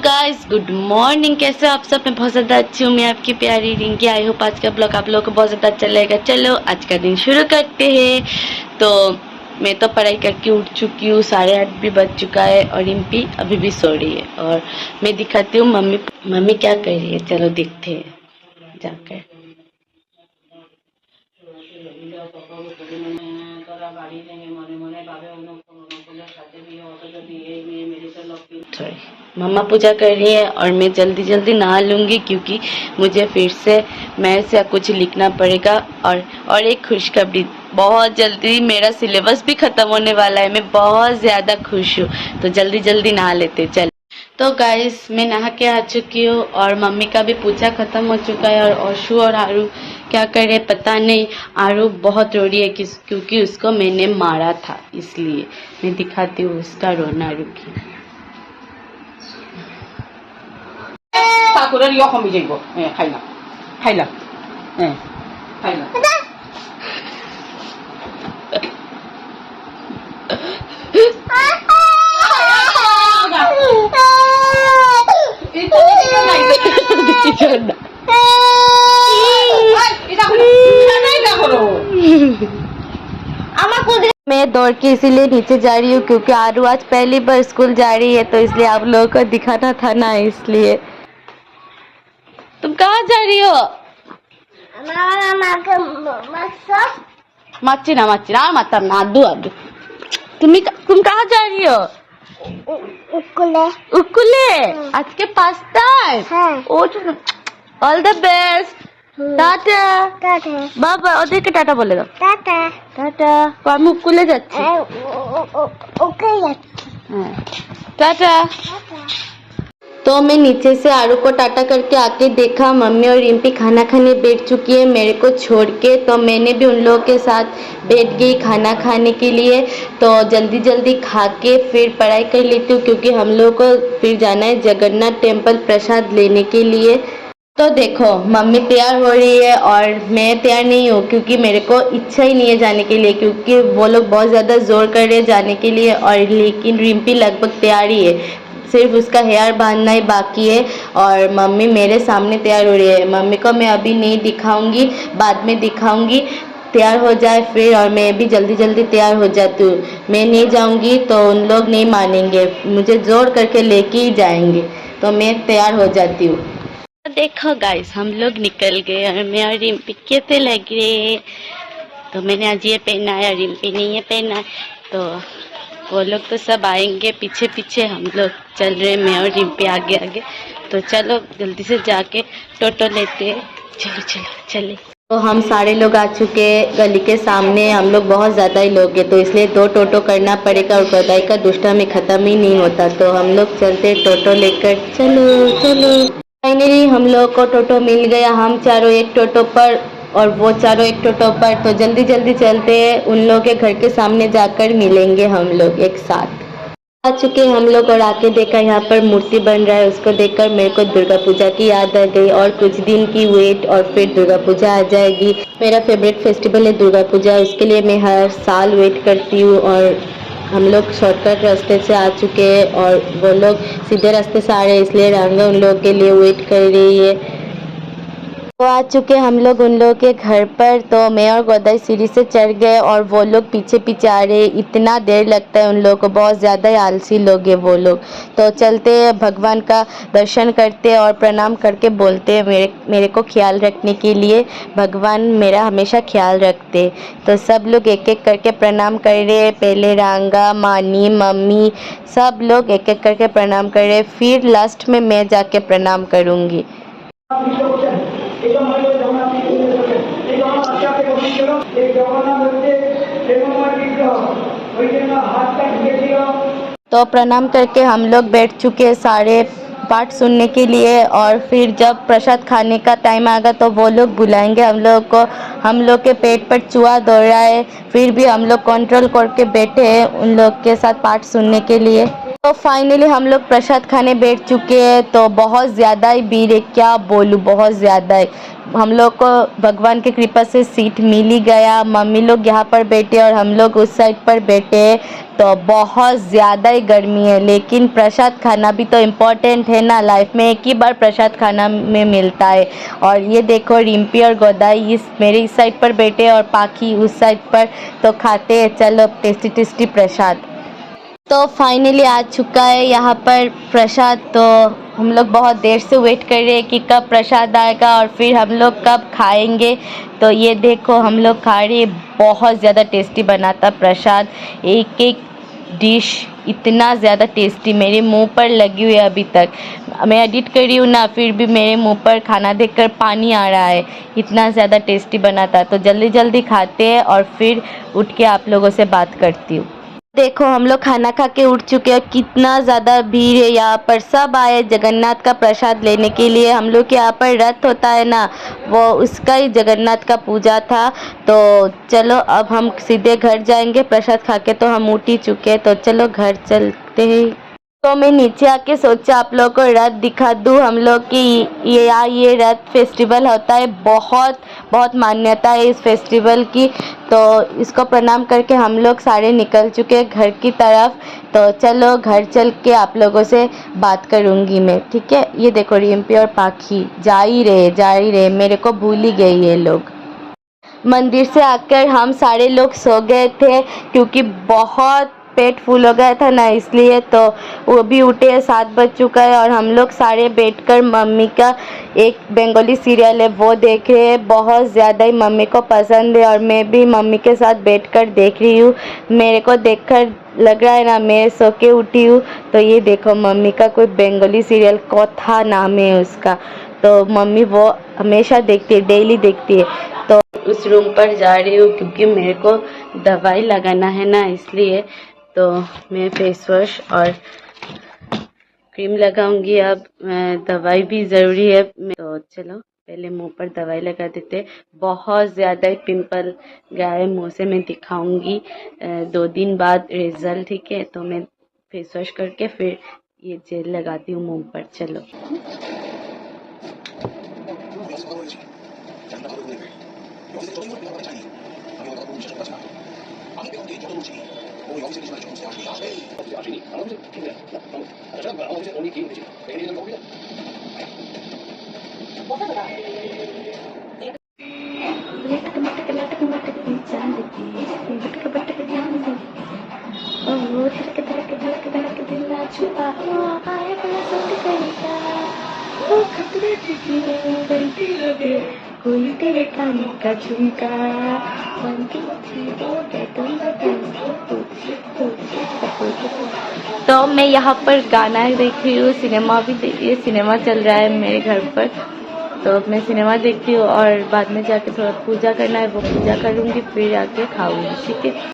Guys good morning. कैसे हो आप सब? मैं बहुत ज़्यादा अच्छी हूँ। मैं आपकी प्यारी रिंकी। आई होप आज का ब्लॉग आप लोगों को बहुत ज़्यादा अच्छा लगेगा। चलो आज का दिन शुरू करते हैं। तो मैं तो पढ़ाई करके उठ चुकी हूँ, 8:30 भी बज चुका है और रिम्पी अभी भी सो रही है। और मैं दिखाती हूँ मम्मी क्या कर रही है। चलो देखते हैं जाकर। सॉरी, मम्मा पूजा कर रही है और मैं जल्दी जल्दी नहा लूँगी क्योंकि मुझे फिर से मैथ्स या कुछ लिखना पड़ेगा। और एक खुशखबरी, बहुत जल्दी मेरा सिलेबस भी ख़त्म होने वाला है। मैं बहुत ज़्यादा खुश हूँ, तो जल्दी जल्दी नहा लेते चल। तो गाइस मैं नहा के आ चुकी हूँ और मम्मी का भी पूजा ख़त्म हो चुका है। और औशु और आरू क्या कर रहे पता नहीं। आरू बहुत रो रही है क्योंकि उसको मैंने मारा था, इसलिए मैं दिखाती हूँ उसका रोना। रुकी ঠাকুরের ইয় কমি যাইব খাইলাম খাইলাম খাইলাম मैं दौड़ के इसीलिए नीचे जा रही हूँ क्योंकि आरू आज पहली बार स्कूल जा रही है, तो इसलिए आप लोगों को दिखाना था ना, इसलिए। तुम कहाँ जा रही हो? माची ना मातम ना आदू। तुम कहाँ जा रही हो? उकुले आज के 5 ऑल द बेस्ट। টাটা বাবা, ওদেরকে টাটা বলে দাও। Tata tata. আমি উকুলে যাচ্ছি। ওকে হ্যাঁ টাটা। तो मैं नीचे से आरू को टाटा करके आके देखा मम्मी और रिम्पी खाना खाने बैठ चुकी है मेरे को छोड़ के। तो मैंने भी उन लोगों के साथ बैठ गई खाना खाने के लिए। तो जल्दी जल्दी खा के फिर पढ़ाई कर लेती हूँ क्योंकि हम लोगों को फिर जाना है जगन्नाथ टेम्पल प्रसाद लेने के लिए। तो देखो मम्मी तैयार हो रही है और मैं तैयार नहीं हूँ क्योंकि मेरे को इच्छा ही नहीं है जाने के लिए, क्योंकि वो लोग बहुत ज़्यादा ज़ोर कर रहे हैं जाने के लिए। और लेकिन रिम्पी लगभग तैयार ही है, सिर्फ उसका हेयर बांधना ही बाकी है। और मम्मी मेरे सामने तैयार हो रही है। मम्मी को मैं अभी नहीं दिखाऊंगी, बाद में दिखाऊंगी। तैयार हो जाए फिर और मैं भी जल्दी जल्दी तैयार हो जाती हूँ। मैं नहीं जाऊंगी तो उन लोग नहीं मानेंगे, मुझे जोर करके लेके ही जाएंगे। तो मैं तैयार हो जाती हूँ। देखो गाइस हम लोग निकल गए और मैं और रिम्पी कैसे लग रहे। तो मैंने आज ये पहना है और रिम्पी ने ये पहना है। तो वो लोग तो सब आएंगे पीछे पीछे, हम लोग चल रहे, मैं और रिम्पी आगे आगे। तो चलो जल्दी से जाके टोटो लेते हैं। चलो चलो चले। तो हम सारे लोग आ चुके हैं गली के सामने। हम लोग बहुत ज़्यादा ही लोग हैं तो इसलिए 2 टोटो करना पड़ेगा और गदाई का दुष्टा में ख़त्म ही नहीं होता। तो हम लोग चलते टोटो लेकर। चलो चलो। फाइनली हम लोग को टोटो मिल गया। हम चारों एक टोटो पर और वो चारों एक टोटो पर। तो जल्दी जल्दी चलते हैं, उन लोगों के घर के सामने जाकर मिलेंगे हम लोग एक साथ। आ चुके हम लोग और आके देखा यहाँ पर मूर्ति बन रहा है। उसको देखकर मेरे को दुर्गा पूजा की याद आ गई और कुछ दिन की वेट और फिर दुर्गा पूजा आ जाएगी। मेरा फेवरेट फेस्टिवल है दुर्गा पूजा, उसके लिए मैं हर साल वेट करती हूँ। और हम लोग शॉर्टकट रास्ते से आ चुके हैं और वो लोग सीधे रास्ते से आ रहे हैं, इसलिए रांगा उन लोगों के लिए वेट कर रही है। तो आ चुके हम लोग उन लोगों के घर पर। तो मैं और गोदाई सीढ़ी से चढ़ गए और वो लोग पीछे पीछे आ रहे। इतना देर लगता है उन लोगों को, बहुत ज़्यादा ही आलसी लोग हैं वो लोग। तो चलते भगवान का दर्शन करते और प्रणाम करके बोलते हैं मेरे को ख्याल रखने के लिए। भगवान मेरा हमेशा ख्याल रखते। तो सब लोग एक एक करके प्रणाम कर रहे। पहले रांगा, मानी, मम्मी, सब लोग एक एक करके प्रणाम कर रहे। फिर लास्ट में मैं जाके प्रणाम करूँगी। तो प्रणाम करके हम लोग बैठ चुके हैं सारे पाठ सुनने के लिए। और फिर जब प्रसाद खाने का टाइम आएगा तो वो लोग बुलाएंगे हम लोग को। हम लोग के पेट पर चूहा दौड़ रहा है, फिर भी हम लोग कंट्रोल करके बैठे हैं उन लोग के साथ पाठ सुनने के लिए। तो फाइनली हम लोग प्रसाद खाने बैठ चुके हैं। तो बहुत ज़्यादा ही भीड़ है, क्या बोलूँ, बहुत ज़्यादा है। हम लोग को भगवान की कृपा से सीट मिल ही गया। मम्मी लोग यहाँ पर बैठे और हम लोग उस साइड पर बैठे हैं। तो बहुत ज़्यादा ही गर्मी है, लेकिन प्रसाद खाना भी तो इम्पोर्टेंट है ना। लाइफ में एक ही बार प्रसाद खाना में मिलता है। और ये देखो, रिम्पी और गोदाई मेरे इस साइड पर बैठे और पाखी उस साइड पर। तो खाते हैं, चलो टेस्टी टेस्टी प्रसाद। तो फाइनली आ चुका है यहाँ पर प्रसाद। तो हम लोग बहुत देर से वेट कर रहे हैं कि कब प्रसाद आएगा और फिर हम लोग कब खाएंगे। तो ये देखो, हम लोग खा रहे हैं। बहुत ज़्यादा टेस्टी बना था प्रसाद। एक एक डिश इतना ज़्यादा टेस्टी मेरे मुंह पर लगी हुई है अभी तक। मैं एडिट कर रही हूँ ना, फिर भी मेरे मुंह पर खाना देखकर पानी आ रहा है। इतना ज़्यादा टेस्टी बना था। तो जल्दी जल्दी खाते हैं और फिर उठ के आप लोगों से बात करती हूँ। देखो, हम लोग खाना खा के उठ चुके हैं। कितना ज़्यादा भीड़ है यहाँ पर। सब आए जगन्नाथ का प्रसाद लेने के लिए। हम लोग के यहाँ पर रथ होता है ना, वो उसका ही जगन्नाथ का पूजा था। तो चलो अब हम सीधे घर जाएंगे। प्रसाद खा के तो हम उठ ही चुके हैं। तो चलो घर चलते हैं। तो मैं नीचे आके सोचा आप लोगों को रथ दिखा दूँ हम लोग की। ये रथ फेस्टिवल होता है। बहुत बहुत मान्यता है इस फेस्टिवल की। तो इसको प्रणाम करके हम लोग सारे निकल चुके हैं घर की तरफ। तो चलो घर चल के आप लोगों से बात करूँगी मैं, ठीक है। ये देखो, रिम्पी और पाखी जा ही रहे, मेरे को भूल ही गई ये लोग। मंदिर से आकर हम सारे लोग सो गए थे, क्योंकि बहुत पेट फूल हो गया था ना, इसलिए। तो वो भी उठे, 7 बज चुका है और हम लोग सारे बैठकर मम्मी का एक बंगाली सीरियल है वो देख रहे हैं। बहुत ज़्यादा ही मम्मी को पसंद है और मैं भी मम्मी के साथ बैठकर देख रही हूँ। मेरे को देखकर लग रहा है ना मैं सो के उठी हूँ। तो ये देखो, मम्मी का कोई बंगाली सीरियल कथा नाम है उसका। तो मम्मी वो हमेशा देखती है, डेली देखती है। तो उस रूम पर जा रही हूँ, क्योंकि मेरे को दवाई लगाना है ना, इसलिए। तो मैं फेस वॉश और क्रीम लगाऊंगी। अब दवाई भी ज़रूरी है। तो चलो पहले मुंह पर दवाई लगा देते। बहुत ज़्यादा पिंपल गया है मुँह से, मैं दिखाऊंगी 2 दिन बाद रिजल्ट, ठीक है। तो मैं फेस वॉश करके फिर ये जेल लगाती हूँ मुंह पर। चलो। कोई तेरे कान का झुमका। तो मैं यहाँ पर गाना देख रही हूँ, सिनेमा भी देख रही है। सिनेमा चल रहा है मेरे घर पर। तो मैं सिनेमा देखती हूँ और बाद में जाके थोड़ा पूजा करना है, वो पूजा करूँगी, फिर आके खाऊंगी, ठीक है।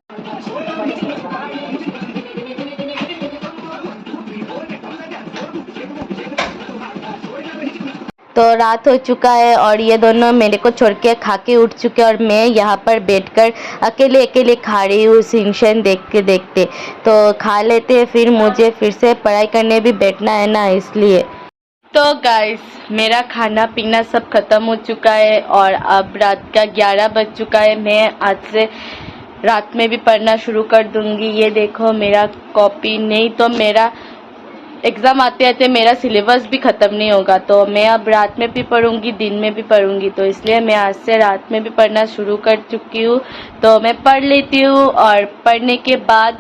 तो रात हो चुका है और ये दोनों मेरे को छोड़ के खा के उठ चुके हैं और मैं यहाँ पर बैठकर अकेले अकेले खा रही हूँ सिंशन देखते देखते। तो खा लेते हैं, फिर मुझे फिर से पढ़ाई करने भी बैठना है ना, इसलिए। तो गाइस, मेरा खाना पीना सब खत्म हो चुका है और अब रात का 11 बज चुका है। मैं आज से रात में भी पढ़ना शुरू कर दूंगी। ये देखो मेरा कॉपी, नहीं तो मेरा एग्ज़ाम आते आते मेरा सिलेबस भी ख़त्म नहीं होगा। तो मैं अब रात में भी पढ़ूंगी, दिन में भी पढ़ूंगी। तो इसलिए मैं आज से रात में भी पढ़ना शुरू कर चुकी हूँ। तो मैं पढ़ लेती हूँ और पढ़ने के बाद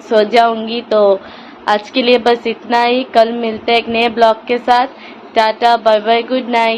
सो जाऊंगी। तो आज के लिए बस इतना ही। कल मिलते हैं एक नए ब्लॉग के साथ। Tata, bye bye, good night.